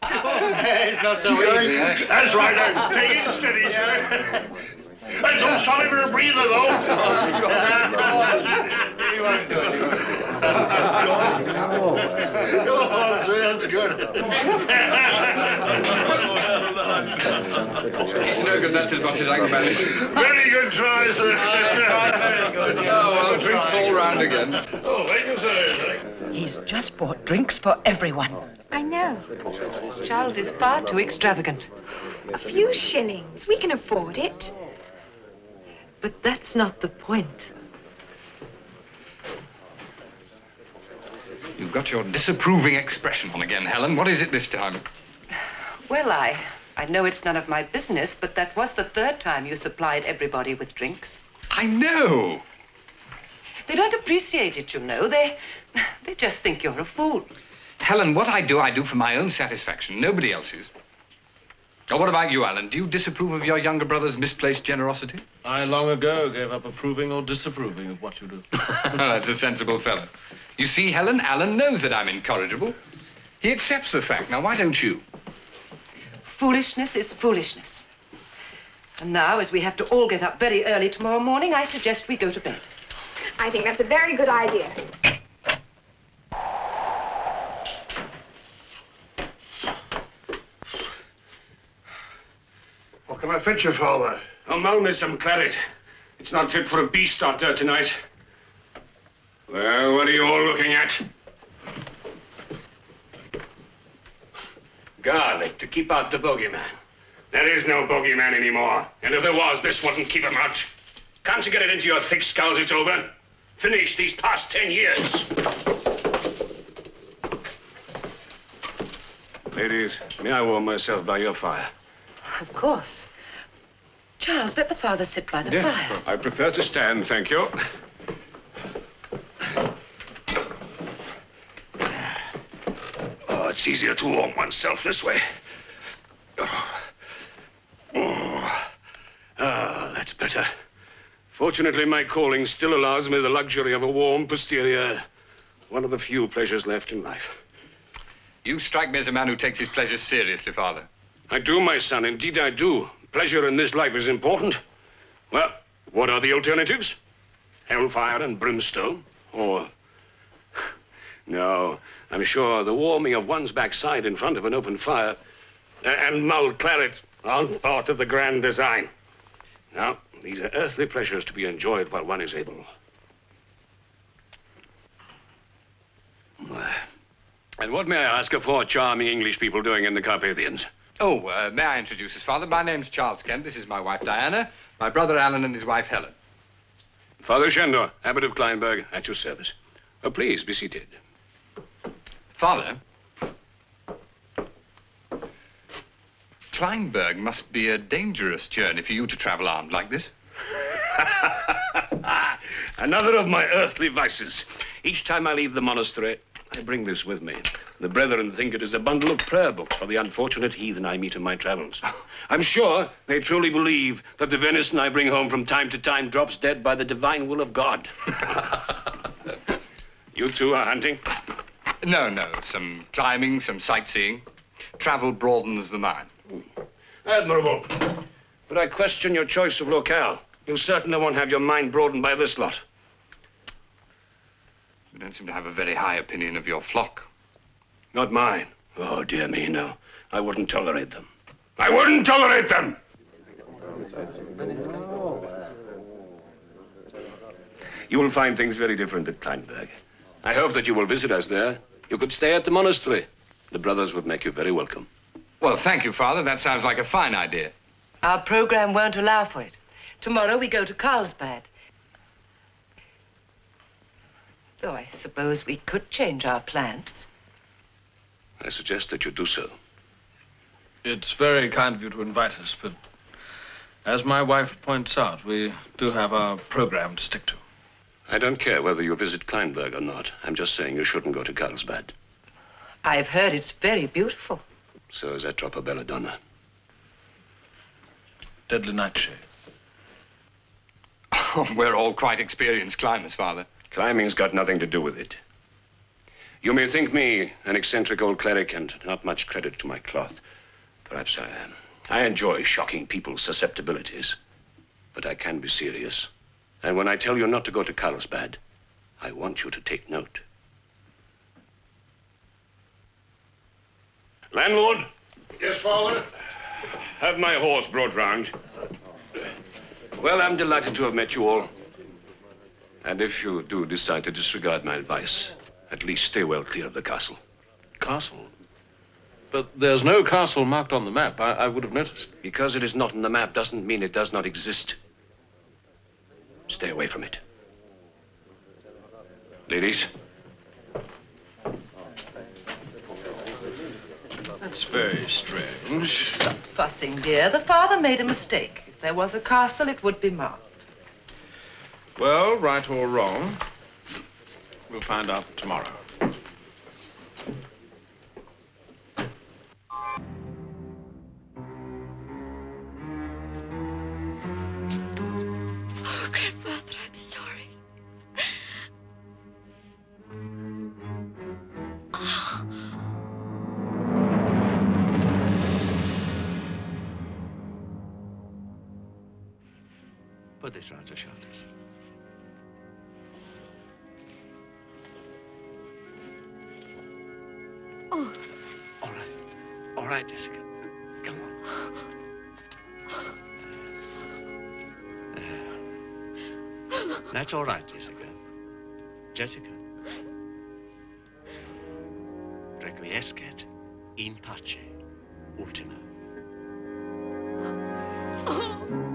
It's not so easy, eh? That's right, take it steady, sir. And don't swallow for a breather, though. You won't do it, you won't do it. Go on, sir, that's good. It's no good, that's as much as I can manage. Very good try, sir. Very good. Oh, well, drinks all round again. Oh, thank you, sir. He's just bought drinks for everyone. I know. Charles is far too extravagant. A few shillings. We can afford it. But that's not the point. You've got your disapproving expression on again, Helen. What is it this time? Well, I know it's none of my business, but that was the third time you supplied everybody with drinks. I know. They don't appreciate it, you know. They just think you're a fool. Helen, what I do for my own satisfaction, nobody else's. Or what about you, Alan? Do you disapprove of your younger brother's misplaced generosity? I long ago gave up approving or disapproving of what you do. That's a sensible fellow. You see, Helen, Alan knows that I'm incorrigible. He accepts the fact. Now, why don't you? Foolishness is foolishness. And now, as we have to all get up very early tomorrow morning, I suggest we go to bed. I think that's a very good idea. What can I fetch you, Father? Oh, Mull me some claret. It's not fit for a beast out there tonight. Well, what are you all looking at? Garlic to keep out the bogeyman. There is no bogeyman anymore. And if there was, this wouldn't keep him out. Can't you get it into your thick skulls it's over? Finished these past 10 years. Ladies, may I warm myself by your fire? Of course. Charles, let the father sit by the fire. I prefer to stand, thank you. Oh, it's easier to warm oneself this way. That's better. Fortunately, my calling still allows me the luxury of a warm posterior. One of the few pleasures left in life. You strike me as a man who takes his pleasures seriously, Father. I do, my son. Indeed, I do. Pleasure in this life is important. Well, what are the alternatives? Hellfire and brimstone? Or... No, I'm sure the warming of one's backside in front of an open fire and mulled claret aren't part of the grand design. Now, these are earthly pleasures to be enjoyed while one is able. And what, may I ask, are four charming English people doing in the Carpathians? Oh, may I introduce us, Father? My name's Charles Kent. This is my wife, Diana. My brother, Alan, and his wife, Helen. Father Sandor, Abbot of Kleinberg, at your service. Oh, please, be seated. Father, Kleinberg must be a dangerous journey for you to travel armed like this. Another of my earthly vices. Each time I leave the monastery, I bring this with me. The brethren think it is a bundle of prayer books for the unfortunate heathen I meet in my travels. I'm sure they truly believe that the venison I bring home from time to time drops dead by the divine will of God. You two are hunting? No, some climbing, some sightseeing. Travel broadens the mind. Admirable. But I question your choice of locale. You certainly won't have your mind broadened by this lot. You don't seem to have a very high opinion of your flock. Not mine. Oh, dear me, no. I wouldn't tolerate them. I wouldn't tolerate them! You will find things very different at Kleinberg. I hope that you will visit us there. You could stay at the monastery. The brothers would make you very welcome. Well, thank you, Father. That sounds like a fine idea. Our program won't allow for it. Tomorrow we go to Karlsbad. Though I suppose we could change our plans. I suggest that you do so. It's very kind of you to invite us, but as my wife points out, we do have our program to stick to. I don't care whether you visit Kleinberg or not. I'm just saying you shouldn't go to Karlsbad. I've heard it's very beautiful. So is that drop of belladonna. Deadly nightshade. Oh, we're all quite experienced climbers, Father. Climbing's got nothing to do with it. You may think me an eccentric old cleric and not much credit to my cloth. Perhaps I am. I enjoy shocking people's susceptibilities. But I can be serious. And when I tell you not to go to Karlsbad, I want you to take note. Landlord? Yes, Father? Have my horse brought round. Well, I'm delighted to have met you all. And if you do decide to disregard my advice, at least stay well clear of the castle. Castle? But there's no castle marked on the map. I would have noticed. Because it is not on the map doesn't mean it does not exist. Stay away from it. Ladies. That's very strange. Stop fussing, dear. The father made a mistake. If there was a castle, it would be marked. Well, right or wrong, we'll find out tomorrow. Oh, grandfather, I'm sorry. Oh. Put this round your shoulders. Oh. All right. All right, Jessica. Come on. That's all right, Jessica. Jessica. Requiescat in pace, ultima. Oh.